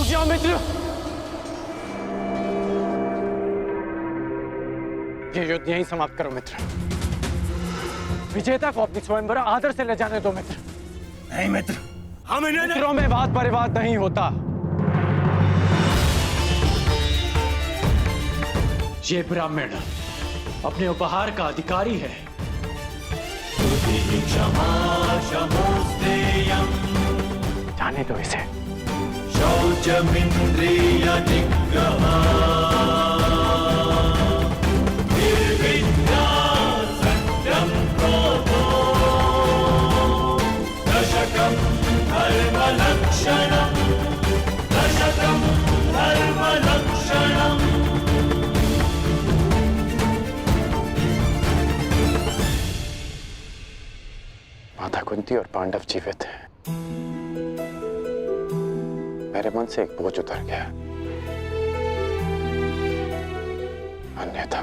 जाओ मित्र। ये युद्ध यहीं समाप्त करो मित्र। विजेता को अपनी स्वयंवर आदर से ले जाने दो मित्र। नहीं मित्र, हम इन्हें मित्रों में वाद परिवाद नहीं होता। ये ब्राह्मण अपने उपहार का अधिकारी है। जाने दो इसे। शौचमिन्द्रिय निग्रह निर्विद्या सत्यं क्रोधो दशकं धर्मलक्षणं दशकं धर्मलक्षणम्। माता कुंती और पांडव जीवित हैं। मेरे मन से एक बोझ उतर गया। अन्यथा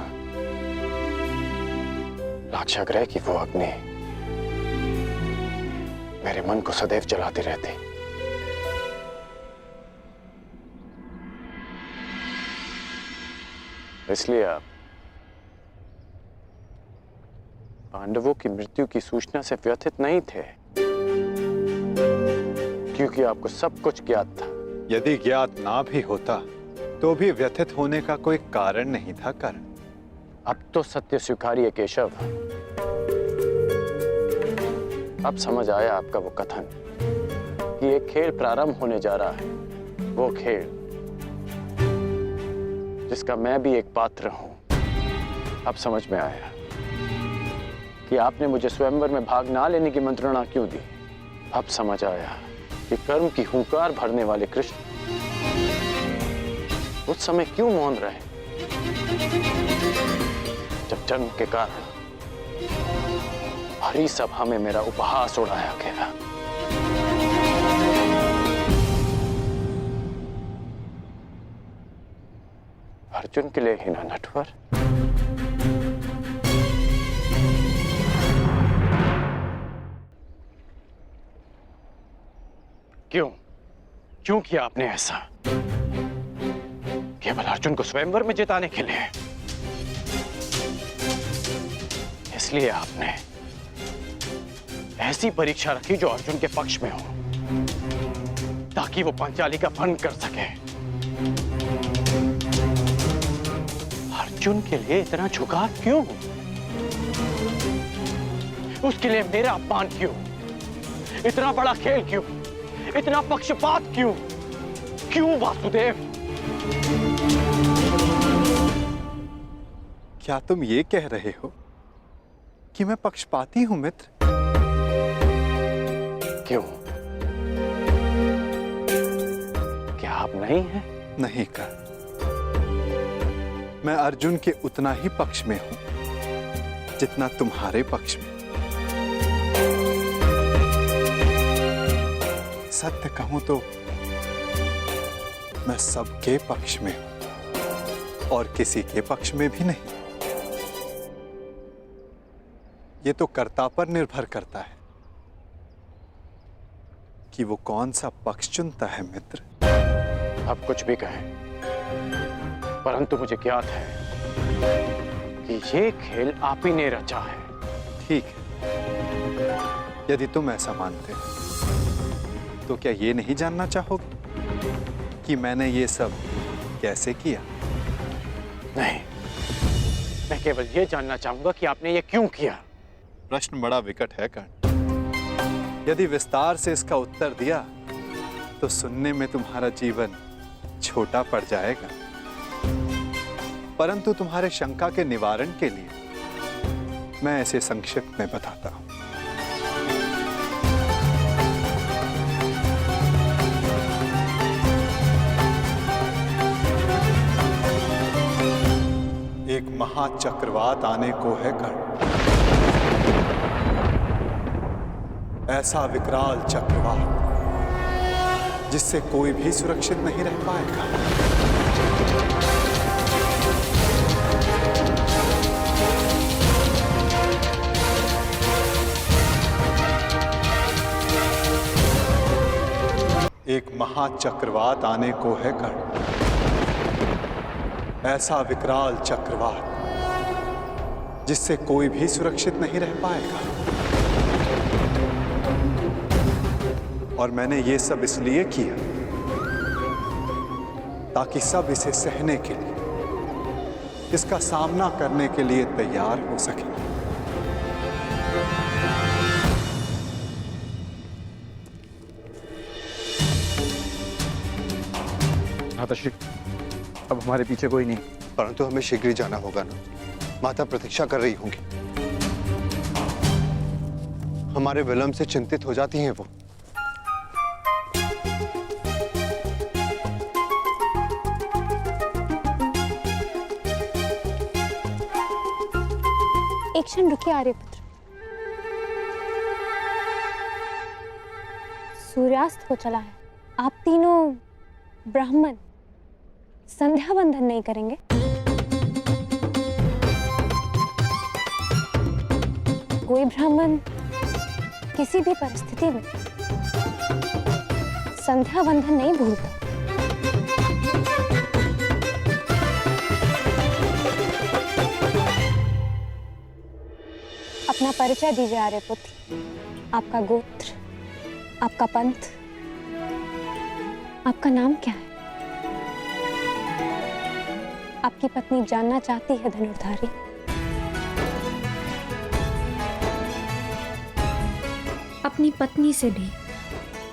लाक्षागृह की वो अग्नि मेरे मन को सदैव जलाती रहती। इसलिए आप पांडवों की मृत्यु की सूचना से व्यथित नहीं थे, क्योंकि आपको सब कुछ ज्ञात था। यदि ज्ञात ना भी होता तो भी व्यथित होने का कोई कारण नहीं था। कर्ण, अब तो सत्य स्वीकारिए केशव। अब समझ आया आपका वो कथन कि एक खेल प्रारंभ होने जा रहा है। वो खेल जिसका मैं भी एक पात्र हूं। अब समझ में आया कि आपने मुझे स्वयंवर में भाग ना लेने की मंत्रणा क्यों दी। अब समझ आया कि कर्म की हुंकार भरने वाले कृष्ण उस समय क्यों मौन रहे, जब जन्म के कारण भरी सभा में मेरा उपहास उड़ाया गया। अर्जुन के लिए ही ना नटवर। क्यों किया आपने ऐसा? केवल अर्जुन को स्वयंवर में जिताने के लिए? इसलिए आपने ऐसी परीक्षा रखी जो अर्जुन के पक्ष में हो, ताकि वो पांचाली का भंग कर सके। अर्जुन के लिए इतना झुकाव क्यों? उसके लिए मेरा अपमान क्यों? इतना बड़ा खेल क्यों? इतना पक्षपात क्यों? क्यों वासुदेव? क्या तुम ये कह रहे हो कि मैं पक्षपाती हूं मित्र? क्यों? क्या आप नहीं हैं? नहीं कर। मैं अर्जुन के उतना ही पक्ष में हूं जितना तुम्हारे पक्ष में। सत्य कहूं तो मैं सबके पक्ष में हूं और किसी के पक्ष में भी नहीं। ये तो कर्ता पर निर्भर करता है कि वो कौन सा पक्ष चुनता है मित्र। आप कुछ भी कहें, परंतु मुझे ज्ञात है कि ये खेल आप ही ने रचा है। ठीक है, यदि तुम ऐसा मानते हो तो क्या ये नहीं जानना चाहोगे कि मैंने ये सब कैसे किया? नहीं, मैं केवल ये जानना चाहूंगा कि आपने ये क्यों किया। प्रश्न बड़ा विकट है कर्ण। यदि विस्तार से इसका उत्तर दिया तो सुनने में तुम्हारा जीवन छोटा पड़ जाएगा, परंतु तुम्हारे शंका के निवारण के लिए मैं ऐसे संक्षिप्त में बताता हूं। एक महाचक्रवात आने को है कर्ण। ऐसा विकराल चक्रवात जिससे कोई भी सुरक्षित नहीं रह पाएगा। एक महाचक्रवात आने को है कर्ण। ऐसा विकराल चक्रवात जिससे कोई भी सुरक्षित नहीं रह पाएगा। और मैंने ये सब इसलिए किया ताकि सब इसे सहने के लिए, इसका सामना करने के लिए तैयार हो सके। माताश्री, अब हमारे पीछे कोई नहीं। परंतु हमें शीघ्र ही जाना होगा ना। माता प्रतीक्षा कर रही होंगी। हमारे विलंब से चिंतित हो जाती हैं वो। एक क्षण रुकिए आर्यपुत्र। सूर्यास्त हो चला है। आप तीनों ब्राह्मण संध्या बंधन नहीं करेंगे? कोई ब्राह्मण किसी भी परिस्थिति में संध्या बंधन नहीं भूलता। अपना परिचय दीजिए आर्यपुत्र। आपका गोत्र, आपका पंथ, आपका नाम क्या है? आपकी पत्नी जानना चाहती है धनुर्धारी। अपनी पत्नी से भी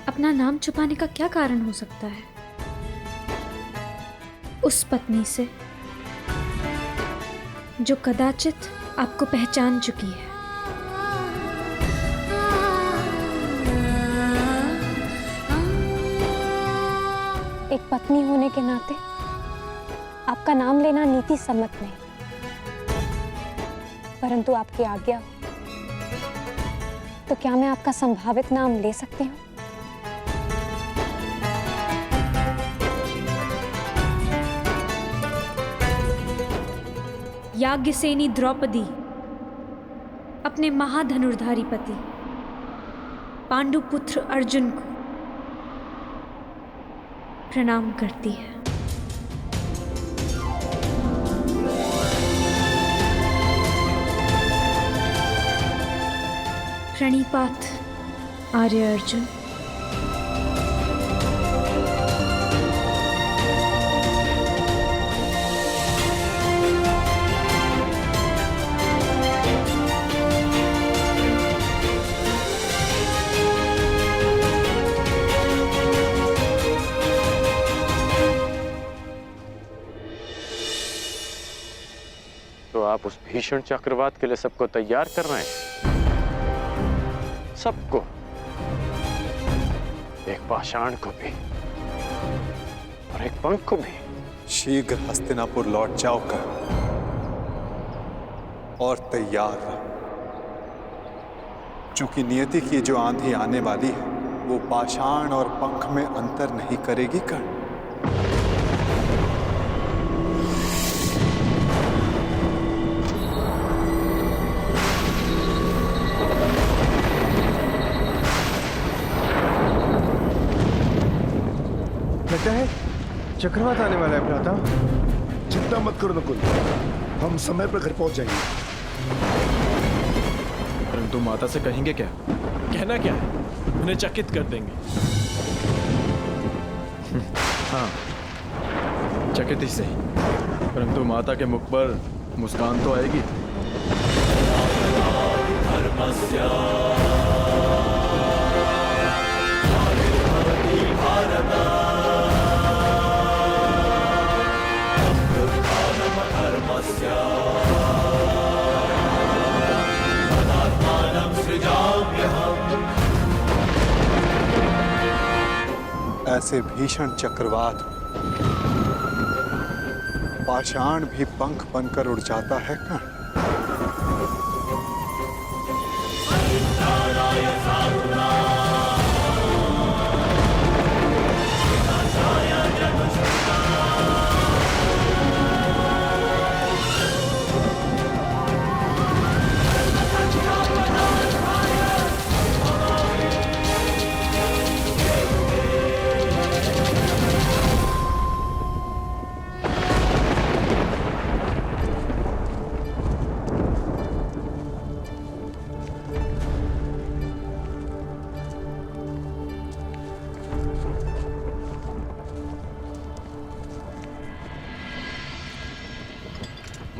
अपना नाम छुपाने का क्या कारण हो सकता है? उस पत्नी से जो कदाचित आपको पहचान चुकी है। एक पत्नी होने के नाते आपका नाम लेना नीति सम्मत नहीं, परंतु आपकी आज्ञा हो तो क्या मैं आपका संभावित नाम ले सकती हूँ? याज्ञसेनी द्रौपदी अपने महाधनुर्धारी पति पांडुपुत्र अर्जुन को प्रणाम करती है। प्रणिपात आर्य अर्जुन। तो आप उस भीषण चक्रवात के लिए सबको तैयार कर रहे हैं? सबको, एक पाषाण को भी और एक पंख को भी। शीघ्र हस्तिनापुर लौट जाओ कर और तैयार रहो, चूंकि नियति की जो आंधी आने वाली है वो पाषाण और पंख में अंतर नहीं करेगी कर्ण। लगता है चक्रवात आने वाला है भ्राता। चिंता मत करो नकुल, हम समय पर घर पहुंच जाएंगे। परंतु माता से कहेंगे क्या? कहना क्या है? उन्हें चकित कर देंगे। हाँ, चकित ही सही, परंतु माता के मुख पर मुस्कान तो आएगी। ऐसे भीषण चक्रवात पाषाण भी पंख बनकर उड़ जाता है कर्ण।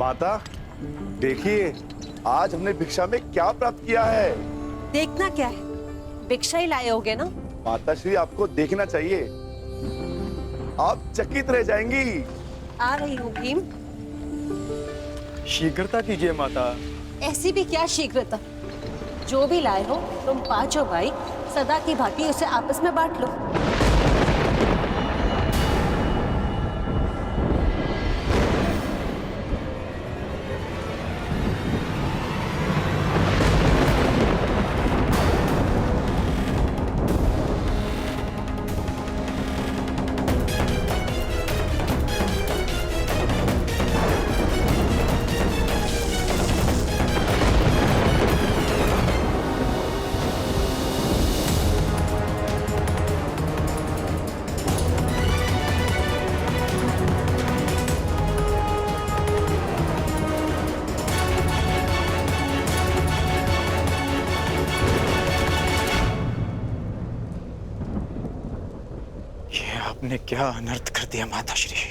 माता देखिए, आज हमने भिक्षा में क्या प्राप्त किया है। देखना क्या है, भिक्षा ही लाए होगे ना। माता श्री, आपको देखना चाहिए, आप चकित रह जाएंगी। आ रही हूँ भीम। शीघ्रता कीजिए माता। ऐसी भी क्या शीघ्रता, जो भी लाए हो तुम पांचों भाई सदा की भांति उसे आपस में बांट लो। ये आपने क्या अनर्थ कर दिया माता श्री।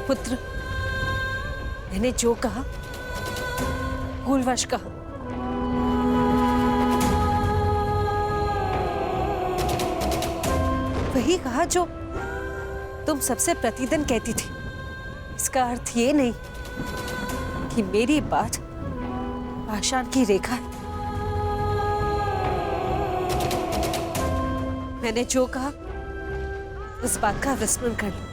पुत्र, मैंने जो कहा भूलवश कहा। वही कहा जो तुम सबसे प्रतिदिन कहती थी। इसका अर्थ ये नहीं कि मेरी बात पाषाण की रेखा है। मैंने जो कहा उस बात का विस्मरण कर लो।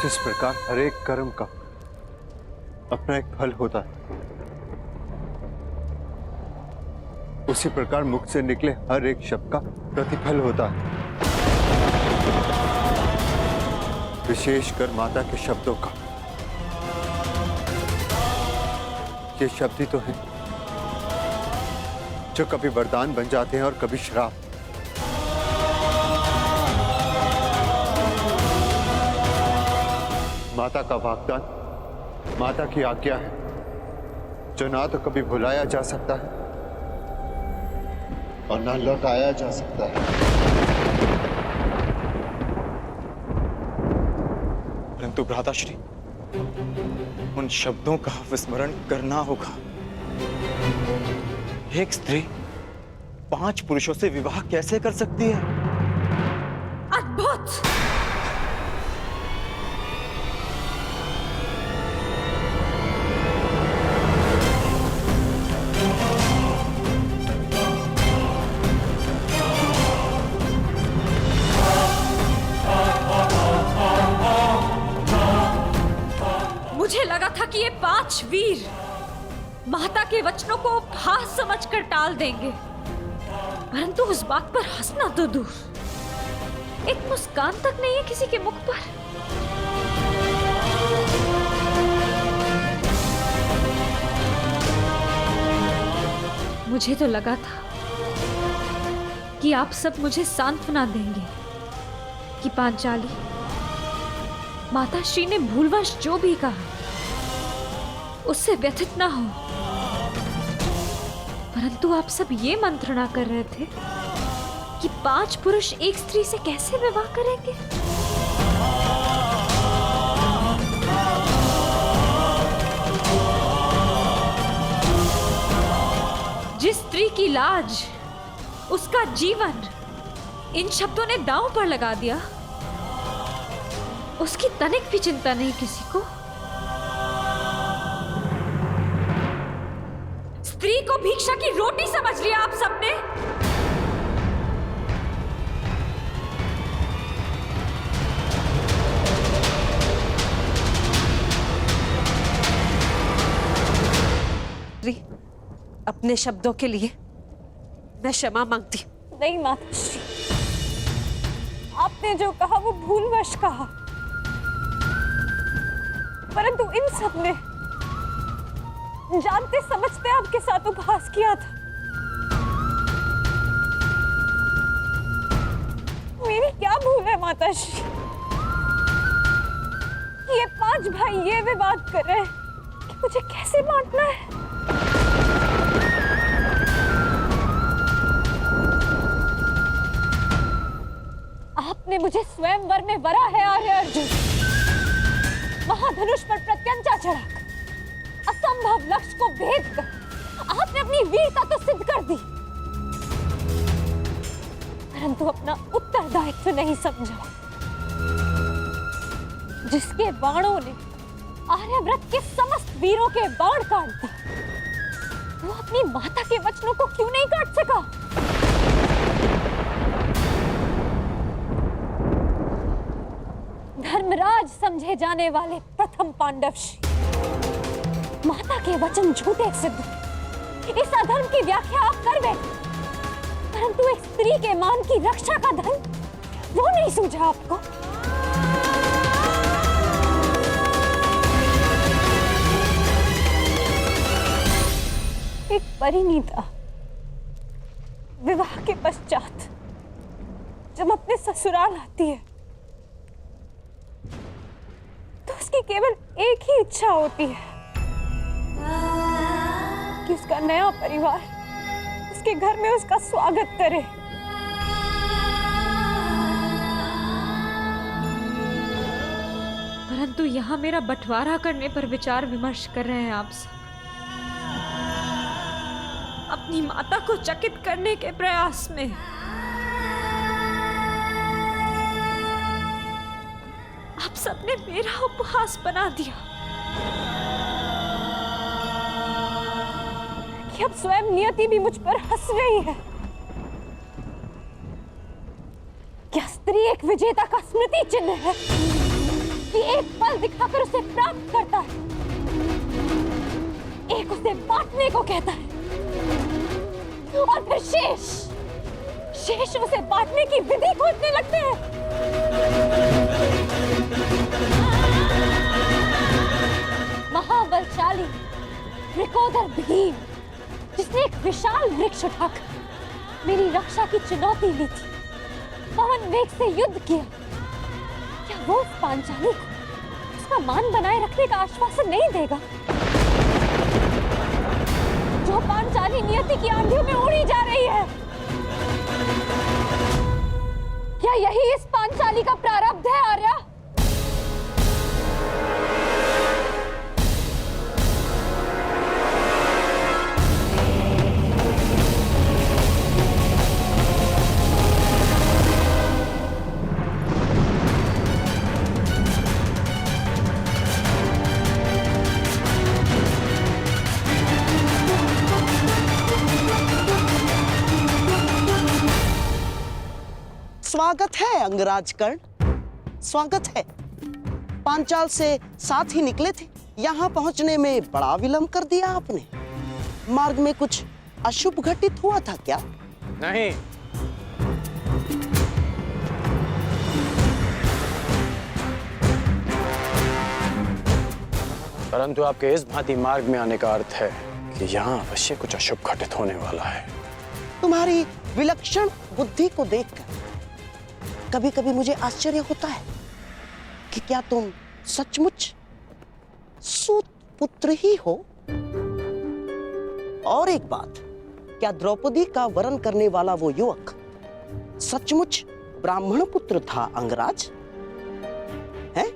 जिस प्रकार हर एक कर्म का अपना एक फल होता है, उसी प्रकार मुख से निकले हर एक शब्द का प्रतिफल होता है। विशेषकर माता के शब्दों का। ये शब्द ही तो हैं जो कभी वरदान बन जाते हैं और कभी श्राप। माता का वाग्दान माता की आज्ञा है, जो ना तो कभी भुलाया जा सकता है और ना लौटाया जा सकता है। परंतु भ्राताश्री, उन शब्दों का विस्मरण करना होगा। एक स्त्री 5 पुरुषों से विवाह कैसे कर सकती है? अद्भुत! मुझे लगा था कि ये 5 वीर माता के वचनों को उपहास समझकर टाल देंगे, परंतु उस बात पर हंसना तो दूर, एक मुस्कान तक नहीं है किसी के मुख पर। मुझे तो लगा था कि आप सब मुझे सांत्वना देंगे कि पांचाली, माता श्री ने भूलवश जो भी कहा उससे व्यथित ना हो, परंतु आप सब ये मंत्रणा कर रहे थे कि 5 पुरुष एक स्त्री से कैसे विवाह करेंगे। जिस स्त्री की लाज, उसका जीवन इन शब्दों ने दांव पर लगा दिया, उसकी तनिक भी चिंता नहीं किसी को। स्त्री को भिक्षा की रोटी समझ लिया आप सबने। अपने शब्दों के लिए मैं क्षमा मांगती। नहीं माताश्री, आपने जो कहा वो भूलवश कहा, परंतु इन सब ने जानते समझते आपके साथ उपहास किया था। मेरी क्या भूल है माताश्री? ये 5 भाई ये विवाद कर रहे हैं कि मुझे कैसे बांटना है। आपने मुझे स्वयंवर में वरा है आर्य अर्जुन, महाधनुष पर प्रत्यंचा चढ़ाकर असंभव लक्ष्य को भेद कर आपने अपनी वीरता तो सिद्ध कर दी, परंतु अपना उत्तरदायित्व नहीं समझा। जिसके बाणों ने आर्यव्रत के समस्त वीरों के बाण काट दिए, वो अपनी माता के वचनों को क्यों नहीं काट सका? धर्मराज समझे जाने वाले प्रथम पांडव श्री माता के वचन झूठे सिद्ध, इस अधर्म की व्याख्या आप कर बैठे, परंतु एक स्त्री के मान की रक्षा का धर्म वो नहीं सूझा आपको। एक परिणीता विवाह के पश्चात जब अपने ससुराल आती है तो उसकी केवल एक ही इच्छा होती है कि उसका नया परिवार उसके घर में उसका स्वागत करे। परंतु यहाँ मेरा बंटवारा करने पर विचार विमर्श कर रहे हैं आप सब, अपनी माता को चकित करने के प्रयास में। आप सबने मेरा उपहास बना दिया कि अब स्वयं नियति भी मुझ पर हंस रही है। क्या स्त्री एक विजेता का स्मृति चिन्ह है कि एक पल दिखाकर उसे प्राप्त करता है, एक उसे बांटने को कहता है और फिर शेष उसे बांटने की विधि खोजने लगते हैं। महाबलशाली वृकोदर भीम, जिसने एक विशाल वृक्ष उठाकर मेरी रक्षा की चुनौती ली थी, पवन वेग से युद्ध किया, क्या वो उस पांचाली को उसका मान बनाए रखने का आश्वासन नहीं देगा? जो पांचाली नियति की आंधियों में उड़ी जा रही है, क्या यही इस पांचाली का प्रारब्ध है आर्या? स्वागत है अंगराज कर्ण, स्वागत है। पांचाल से साथ ही निकले थे, यहाँ पहुंचने में बड़ा विलंब कर दिया आपने। मार्ग में कुछ अशुभ घटित हुआ था क्या? नहीं, परंतु आपके इस भांति मार्ग में आने का अर्थ है कि यहाँ अवश्य कुछ अशुभ घटित होने वाला है। तुम्हारी विलक्षण बुद्धि को देखकर कभी कभी मुझे आश्चर्य होता है कि क्या तुम सचमुच सूत पुत्र ही हो? और एक बात, क्या द्रौपदी का वरण करने वाला वो युवक सचमुच ब्राह्मण पुत्र था अंगराज? है?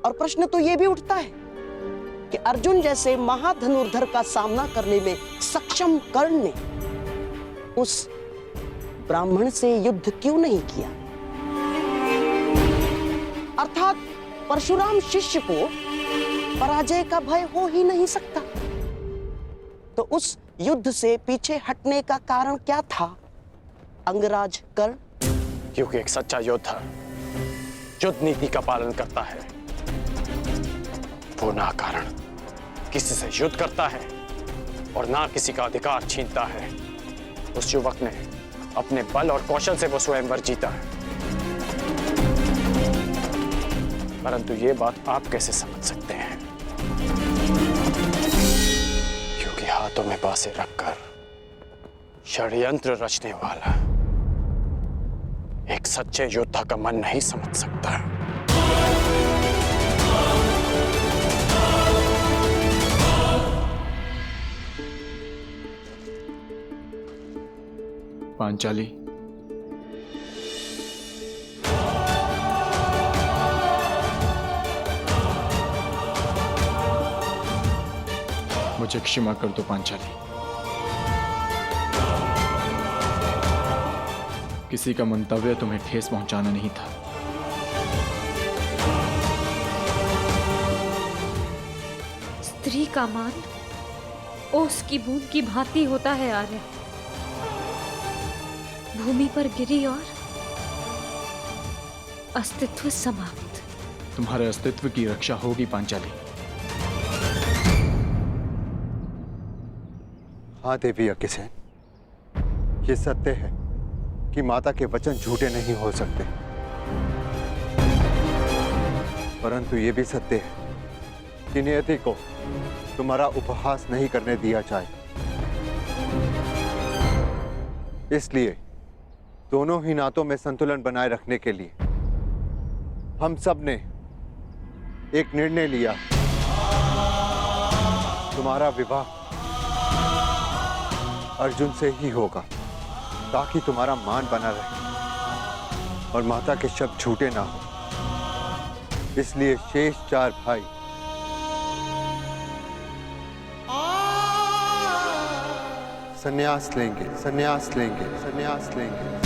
और प्रश्न तो ये भी उठता है कि अर्जुन जैसे महाधनुर्धर का सामना करने में सक्षम कर्ण ने उस ब्राह्मण से युद्ध क्यों नहीं किया? अर्थात परशुराम शिष्य को पराजय का भय हो ही नहीं सकता। तो उस युद्ध से पीछे हटने का कारण क्या था अंगराज कर्ण? क्योंकि एक सच्चा योद्धा युद्ध नीति का पालन करता है, वो ना कारण किसी से युद्ध करता है और ना किसी का अधिकार छीनता है। उस युवक ने अपने बल और कौशल से वो स्वयंवर जीता है। परंतु ये बात आप कैसे समझ सकते हैं? क्योंकि हाथों में बांसे रखकर षड्यंत्र रचने वाला एक सच्चे योद्धा का मन नहीं समझ सकता। पांचाली, मुझे क्षमा कर दो पांचाली। किसी का मंतव्य तुम्हें ठेस पहुंचाना नहीं था। स्त्री का मान ओस की बूंद की भांति होता है आर्य। भूमि पर गिरी और अस्तित्व समाप्त। तुम्हारे अस्तित्व की रक्षा होगी पांचाली। हाँ देवी यज्ञसेन, ये सत्य है कि माता के वचन झूठे नहीं हो सकते, परंतु ये भी सत्य है कि नियति को तुम्हारा उपहास नहीं करने दिया जाए। इसलिए दोनों ही नातों में संतुलन बनाए रखने के लिए हम सब ने एक निर्णय लिया। तुम्हारा विवाह अर्जुन से ही होगा, ताकि तुम्हारा मान बना रहे और माता के शब्द झूठे ना हो। इसलिए शेष 4 भाई संन्यास लेंगे, संन्यास लेंगे, संन्यास लेंगे।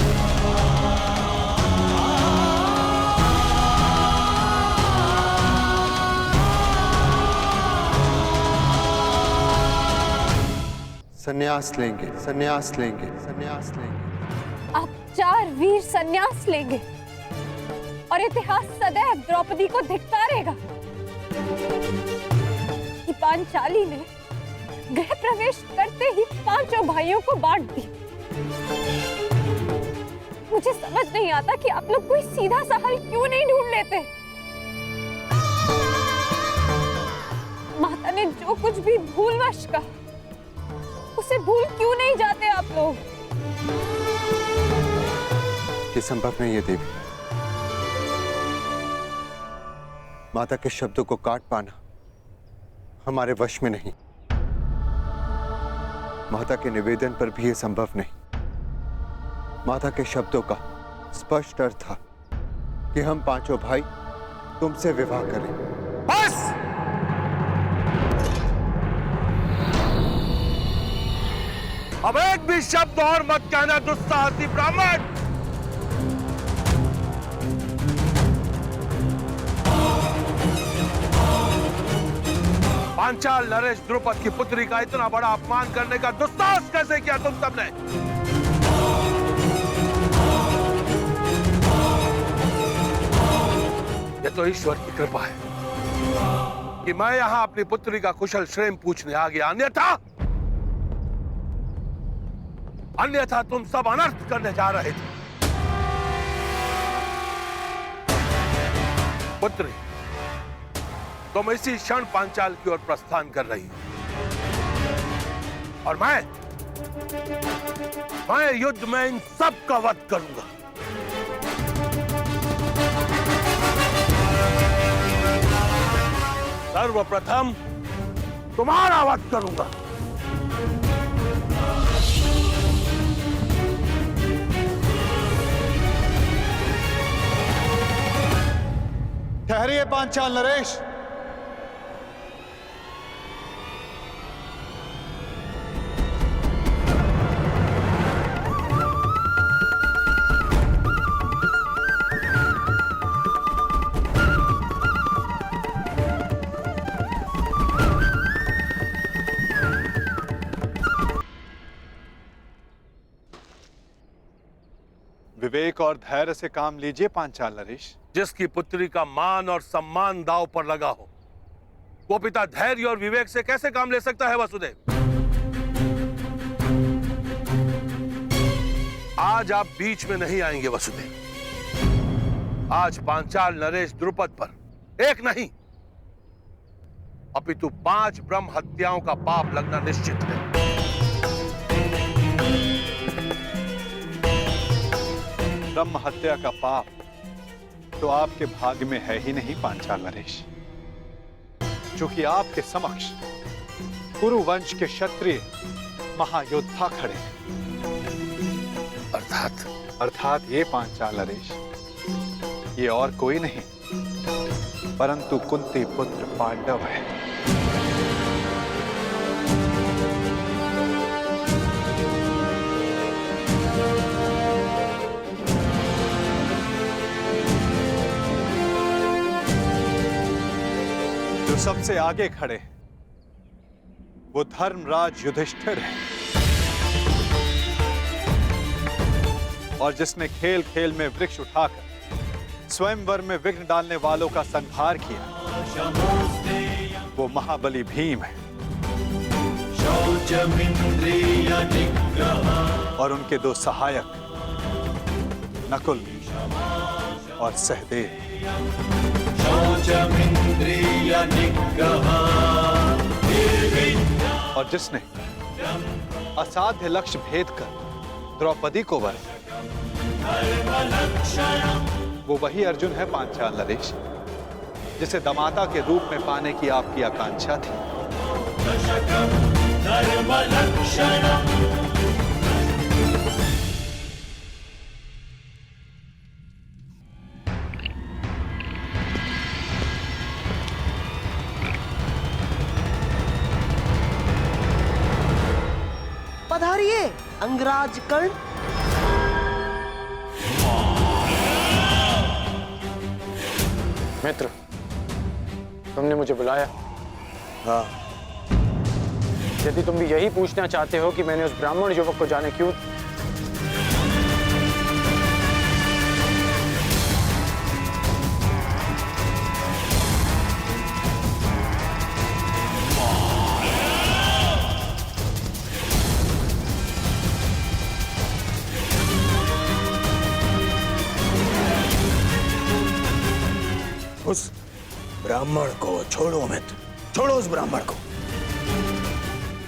संन्यास लेंगे, संन्यास लेंगे, संन्यास लेंगे। आप 4 वीर संन्यास लेंगे और इतिहास सदैव द्रौपदी को धिक्कारेगा कि पांचाली ने गृह प्रवेश करते ही 5 भाइयों को बांट दी। मुझे समझ नहीं आता कि आप लोग कोई सीधा सा हल क्यों नहीं ढूंढ लेते। माता ने जो कुछ भी भूलवश कहा, उसे भूल क्यों नहीं जाते आप लोग? ये संभव नहीं है देवी। माता के शब्दों को काट पाना हमारे वश में नहीं। माता के निवेदन पर भी यह संभव नहीं। माता के शब्दों का स्पष्ट अर्थ था कि हम 5 भाई तुमसे विवाह करें। बस! अब एक भी शब्द और मत कहना दुस्साहसी ब्राह्मण। पांचाल नरेश द्रुपद की पुत्री का इतना बड़ा अपमान करने का दुस्साहस कैसे किया तुम सबने? ये तो ईश्वर की कृपा है कि मैं यहां अपनी पुत्री का कुशल क्षेम पूछने आ गया, अन्यथा तुम सब अनर्थ करने जा रहे थे। पुत्री, तुम इसी क्षण पांचाल की ओर प्रस्थान कर रही हो और मैं युद्ध में इन सब का वध करूंगा। सर्वप्रथम तुम्हारा वध करूंगा। ठहरिए पांचाल नरेश। विवेक और धैर्य से काम लीजिए पांचाल नरेश। जिसकी पुत्री का मान और सम्मान दांव पर लगा हो, वो पिता धैर्य और विवेक से कैसे काम ले सकता है वसुदेव? आज आप बीच में नहीं आएंगे वसुदेव। आज पांचाल नरेश द्रुपद पर एक नहीं अपितु 5 ब्रह्म हत्याओं का पाप लगना निश्चित है। ब्रह्म हत्या का पाप तो आपके भाग्य में है ही नहीं पांचाल नरेश, क्योंकि आपके समक्ष कुरुवंश के क्षत्रिय महायोद्धा खड़े हैं। अर्थात ये पांचाल नरेश, ये और कोई नहीं परंतु कुंती पुत्र पांडव है। सबसे आगे खड़े हैं वो धर्मराज युधिष्ठिर है, और जिसने खेल खेल में वृक्ष उठाकर स्वयंवर में विघ्न डालने वालों का संहार किया वो महाबली भीम है। शौचमिंद्रिय निग्रह और उनके दो सहायक नकुल और सहदेव। शौचमिंद्रिय निग्रह और जिसने असाध्य लक्ष्य भेद कर द्रौपदी को वरा वो वही अर्जुन है पांचाल नरेश, जिसे दमाता के रूप में पाने की आपकी आकांक्षा थी। पधारिए अंगराज कर्ण। मित्र, तुमने मुझे बुलाया? हाँ। यदि तुम भी यही पूछना चाहते हो कि मैंने उस ब्राह्मण युवक को जाने क्यों, उस ब्राह्मण को छोड़ो मित्र, छोड़ो उस ब्राह्मण को।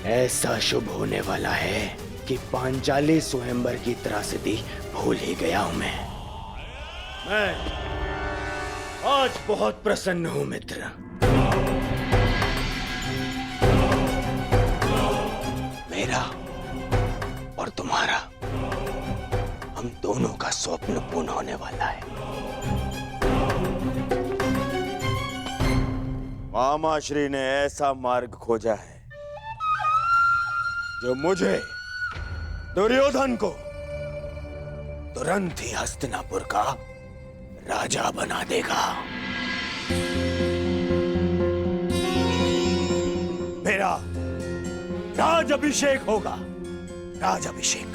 ऐसा शुभ होने वाला है कि पांचाली स्वयंवर की त्रासदी भूल ही गया हूं मैं आज बहुत प्रसन्न हूं मित्र। मेरा और तुम्हारा, हम दोनों का स्वप्न पूर्ण होने वाला है। मामाश्री ने ऐसा मार्ग खोजा है जो मुझे, दुर्योधन को, तुरंत ही हस्तिनापुर का राजा बना देगा। मेरा राज अभिषेक होगा, राज अभिषेक।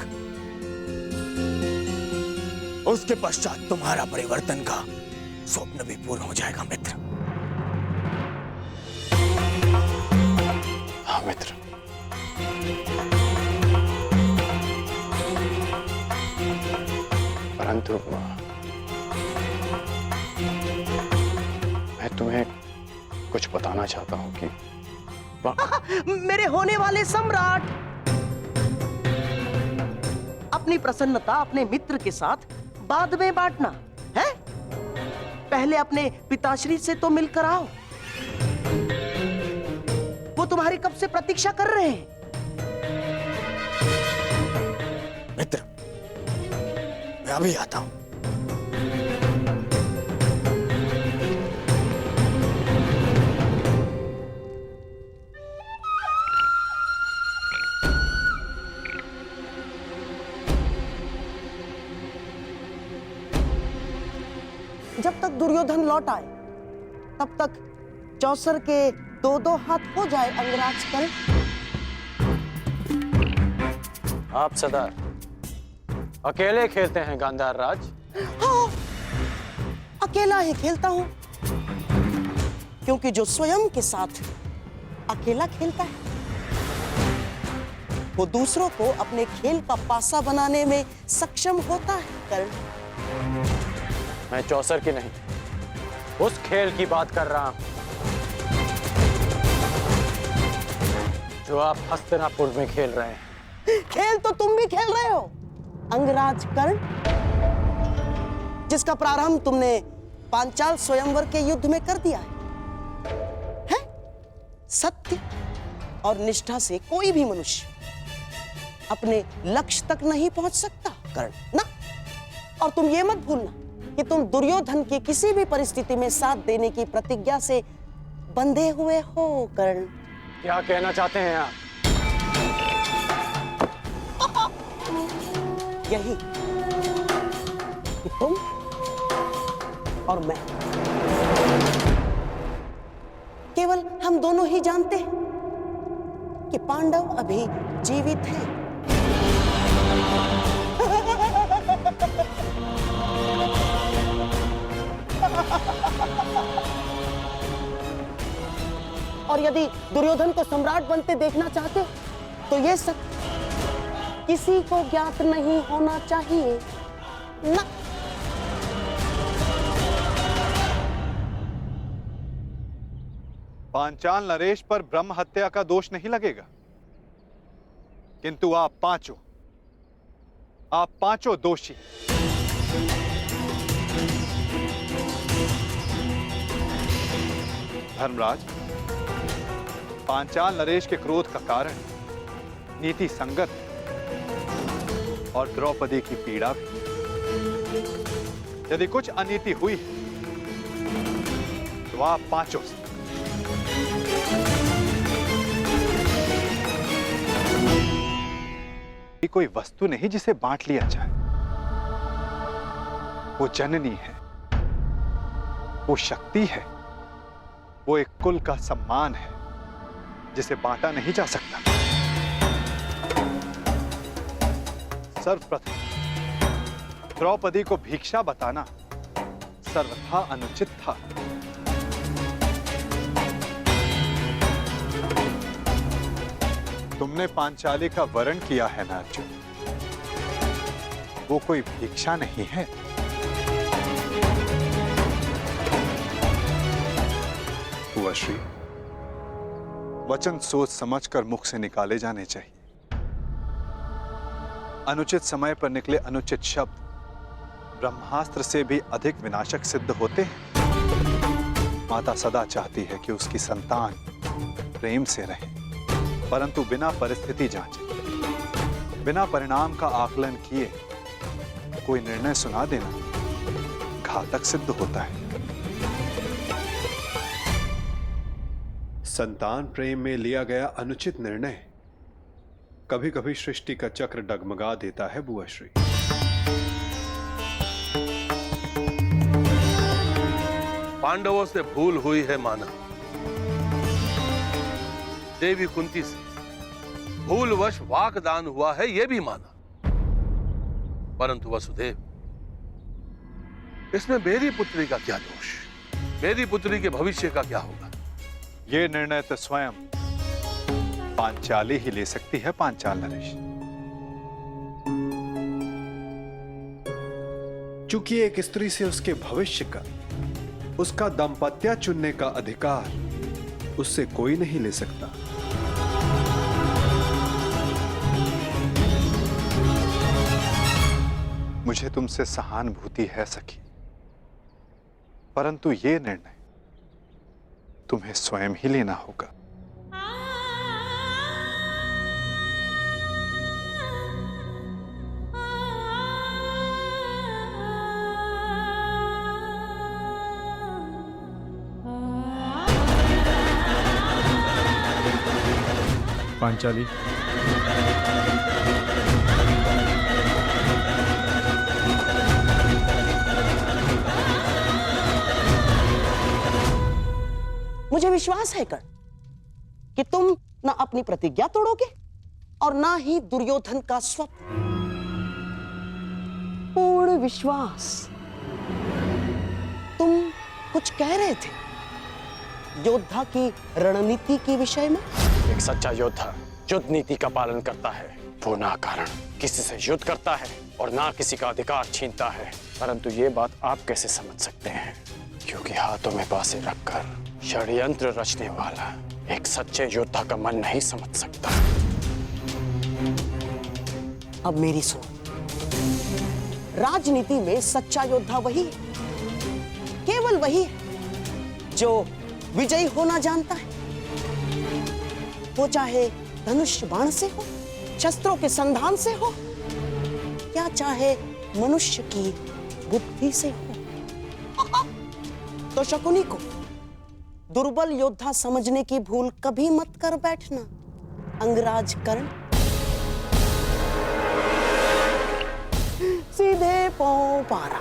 उसके पश्चात तुम्हारा परिवर्तन का स्वप्न भी पूर्ण हो जाएगा मित्र। हाँ मित्र, परंतु मैं तुम्हें कुछ बताना चाहता हूं कि मेरे होने वाले सम्राट, अपनी प्रसन्नता अपने मित्र के साथ बाद में बांटना है। पहले अपने पिताश्री से तो मिलकर आओ, वो तुम्हारी कब से प्रतीक्षा कर रहे हैं। मित्र, मैं अभी आता हूं। जब तक दुर्योधन लौट आए तब तक चौसर के दो दो हाथ हो जाए अंगराज कर्ण। आप सदा अकेले खेलते हैं गांधार राज? हाँ, अकेला ही खेलता हूं, क्योंकि जो स्वयं के साथ अकेला खेलता है वो दूसरों को अपने खेल का पासा बनाने में सक्षम होता है कर्ण। मैं चौसर की नहीं, उस खेल की बात कर रहा हूं जो आप हस्तिनापुर में खेल रहे हैं। खेल तो तुम भी खेल रहे हो अंगराज कर्ण, जिसका प्रारंभ तुमने पांचाल स्वयंवर के युद्ध में कर दिया है? सत्य और निष्ठा से कोई भी मनुष्य अपने लक्ष्य तक नहीं पहुंच सकता कर्ण ना। और तुम ये मत भूलना कि तुम दुर्योधन की किसी भी परिस्थिति में साथ देने की प्रतिज्ञा से बंधे हुए हो कर्ण। क्या कहना चाहते हैं आप? यही कि तुम और मैं केवल हम दोनों ही जानते हैं कि पांडव अभी जीवित हैं। और यदि दुर्योधन को सम्राट बनते देखना चाहते हो तो ये सब किसी को ज्ञात नहीं होना चाहिए ना। पांचाल नरेश पर ब्रह्म हत्या का दोष नहीं लगेगा, किंतु आप पांचों दोषी। धर्मराज, पांचाल नरेश के क्रोध का कारण नीति संगत और द्रौपदी की पीड़ा भी। यदि कुछ अनीति हुई है तो आप पांचों से। कोई वस्तु नहीं जिसे बांट लिया जाए। वो जननी है, वो शक्ति है, वो एक कुल का सम्मान है जिसे बांटा नहीं जा सकता। सर्वप्रथम द्रौपदी को भिक्षा बताना सर्वथा अनुचित था। तुमने पांचाली का वरण किया है ना अर्जुन, वो कोई भिक्षा नहीं है। हुआ श्री, वचन सोच समझकर मुख से निकाले जाने चाहिए। अनुचित समय पर निकले अनुचित शब्द ब्रह्मास्त्र से भी अधिक विनाशक सिद्ध होते हैं। माता सदा चाहती है कि उसकी संतान प्रेम से रहे, परंतु बिना परिस्थिति जांचे, बिना परिणाम का आकलन किए कोई निर्णय सुना देना घातक सिद्ध होता है। संतान प्रेम में लिया गया अनुचित निर्णय कभी कभी सृष्टि का चक्र डगमगा देता है बुआ श्री। पांडवों से भूल हुई है माना, देवी कुंती से भूलवश वाकदान हुआ है यह भी माना, परंतु वसुदेव, इसमें मेरी पुत्री का क्या दोष? मेरी पुत्री के भविष्य का क्या होगा? यह निर्णय तो स्वयं पांचाली ही ले सकती है। पांचाल नरेश, चूंकि एक स्त्री से उसके भविष्य का, उसका दाम्पत्य चुनने का अधिकार उससे कोई नहीं ले सकता। मुझे तुमसे सहानुभूति है सखी, परंतु यह निर्णय तुम्हें स्वयं ही लेना होगा। पांचाली, मुझे विश्वास है कर्ण कि तुम ना अपनी प्रतिज्ञा तोड़ोगे और ना ही दुर्योधन का स्वप्न। पूर्ण विश्वास। तुम कुछ कह रहे थे योद्धा की रणनीति के विषय में। एक सच्चा योद्धा युद्ध नीति का पालन करता है। वो ना कारण किसी से युद्ध करता है और ना किसी का अधिकार छीनता है। परंतु ये बात आप कैसे समझ सकते हैं? क्योंकि हाथों में बांसें रखकर षड्यंत्र रचने वाला एक सच्चे योद्धा का मन नहीं समझ सकता। अब मेरी सुनो, राजनीति में सच्चा योद्धा वही है, केवल वही है जो विजयी होना जानता है। वो चाहे धनुष्य बाण से हो, शस्त्रों के संधान से हो, या चाहे मनुष्य की बुद्धि से हो। तो शकुनी को दुर्बल योद्धा समझने की भूल कभी मत कर बैठना अंगराज कर्ण। सीधे पांव पारा।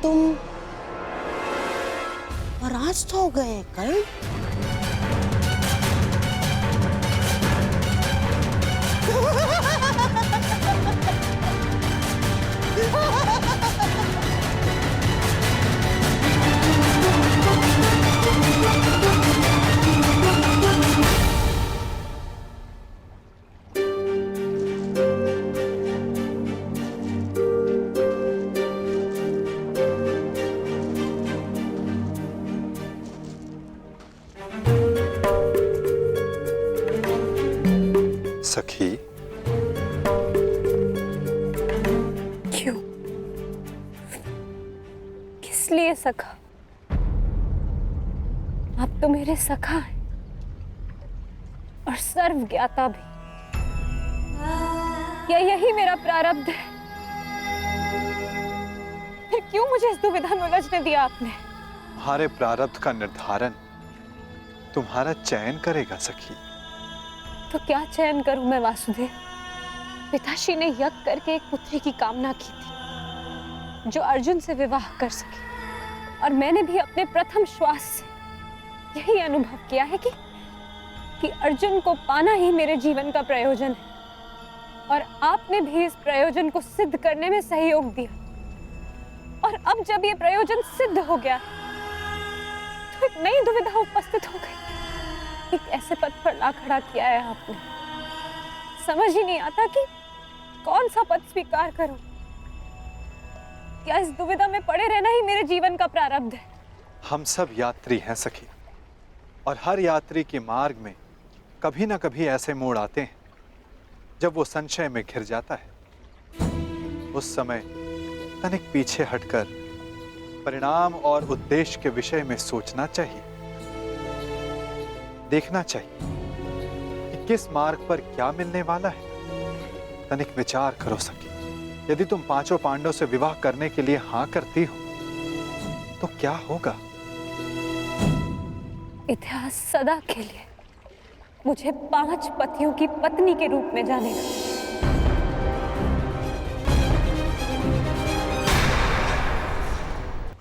तुम परास्त हो गए कर्ण। सखी, क्यों? किस लिए सखा? आप तो मेरे सखा हैं और सर्व ज्ञाता भी। क्या यही मेरा प्रारब्ध है? फिर क्यों मुझे इस दुविधा में उलझने दिया आपने? तुम्हारे प्रारब्ध का निर्धारण तुम्हारा चयन करेगा सखी। तो क्या चयन करूं मैं वासुदेव? पिताश्री ने यज्ञ करके एक पुत्री की कामना की थी जो अर्जुन से विवाह कर सके, और मैंने भी अपने प्रथम श्वास से यही अनुभव किया है कि अर्जुन को पाना ही मेरे जीवन का प्रयोजन है, और आपने भी इस प्रयोजन को सिद्ध करने में सहयोग दिया। और अब जब ये प्रयोजन सिद्ध हो गया तो एक नई दुविधा उपस्थित हो गई। एक ऐसे पद पर ला खड़ा किया है आपने, समझ ही नहीं आता कि कौन सा पद स्वीकार करूं। क्या इस दुविधा में पड़े रहना ही मेरे जीवन का प्रारब्ध है? हम सब यात्री हैं सखी, और हर यात्री के मार्ग में कभी ना कभी ऐसे मोड़ आते हैं जब वो संशय में घिर जाता है। उस समय तनिक पीछे हटकर परिणाम और उद्देश्य के विषय में सोचना चाहिए, देखना चाहिए कि किस मार्ग पर क्या मिलने वाला है। तनिक विचार करो सखी, यदि तुम पांचों पांडवों से विवाह करने के लिए हां करती हो तो क्या होगा? इतिहास सदा के लिए मुझे 5 पतियों की पत्नी के रूप में जानेगा।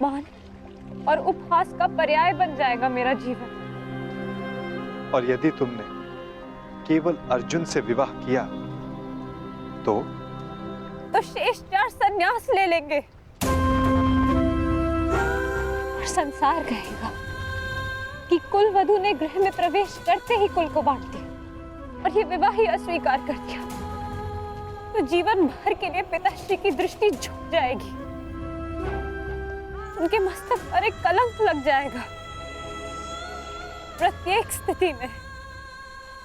मान और उपहास का पर्याय बन जाएगा मेरा जीवन। और यदि तुमने केवल अर्जुन से विवाह किया तो शेष 4 संन्यास ले लेंगे और संसार कहेगा कि कुल वधू ने गृह में प्रवेश करते ही कुल को बांट दिया और ये विवाह ही अस्वीकार कर दिया। तो जीवन भर के लिए पिताश्री की दृष्टि झुक जाएगी, उनके मस्तक पर एक कलंक लग जाएगा। प्रत्येक स्थिति में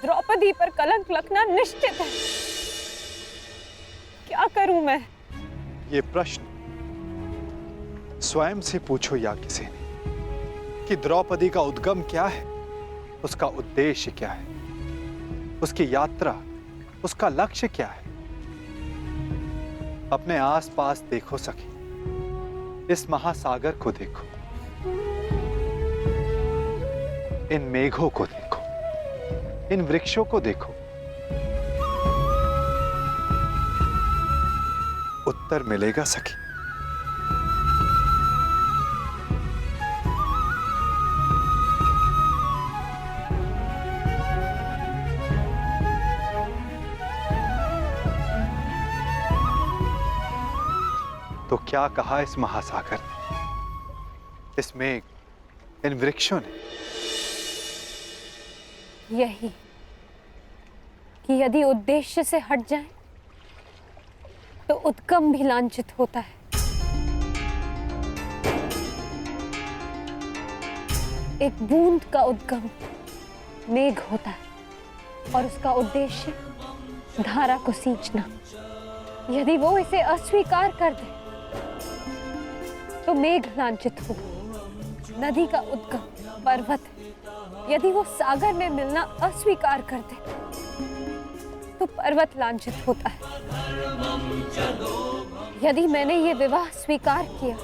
द्रौपदी पर कलंक लगना निश्चित है। क्या करूं मैं? ये प्रश्न स्वयं से पूछो या किसी ने कि द्रौपदी का उद्गम क्या है, उसका उद्देश्य क्या है, उसकी यात्रा, उसका लक्ष्य क्या है। अपने आसपास देखो सखी, इस महासागर को देखो, इन मेघों को देखो, इन वृक्षों को देखो। उत्तर मिलेगा सखी। तो क्या कहा इस महासागर ने, इस मेघ, इन वृक्षों ने? यही कि यदि उद्देश्य से हट जाए तो उद्गम भी लांछित होता है। एक बूंद का उद्गम मेघ होता है और उसका उद्देश्य धारा को सींचना। यदि वो इसे अस्वीकार कर दे तो मेघ लांछित होगा। नदी का उद्गम पर्वत है, यदि वो सागर में मिलना अस्वीकार कर दे तो पर्वत लांछित होता है। यदि मैंने ये विवाह स्वीकार किया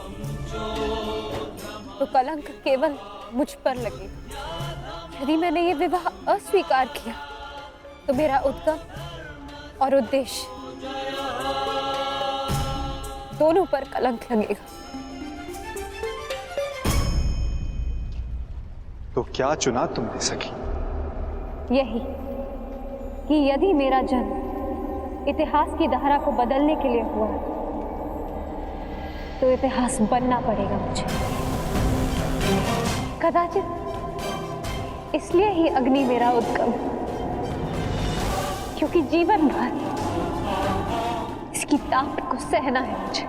तो कलंक केवल मुझ पर लगेगा। यदि मैंने ये विवाह अस्वीकार किया तो मेरा उद्गम और उद्देश्य दोनों पर कलंक लगेगा। तो क्या चुना तुमने सखी? यही कि यदि मेरा जन्म इतिहास की धारा को बदलने के लिए हुआ तो इतिहास बनना पड़ेगा मुझे। कदाचित इसलिए ही अग्नि मेरा उद्गम, क्योंकि जीवन भर इसकी ताप को सहना है मुझे।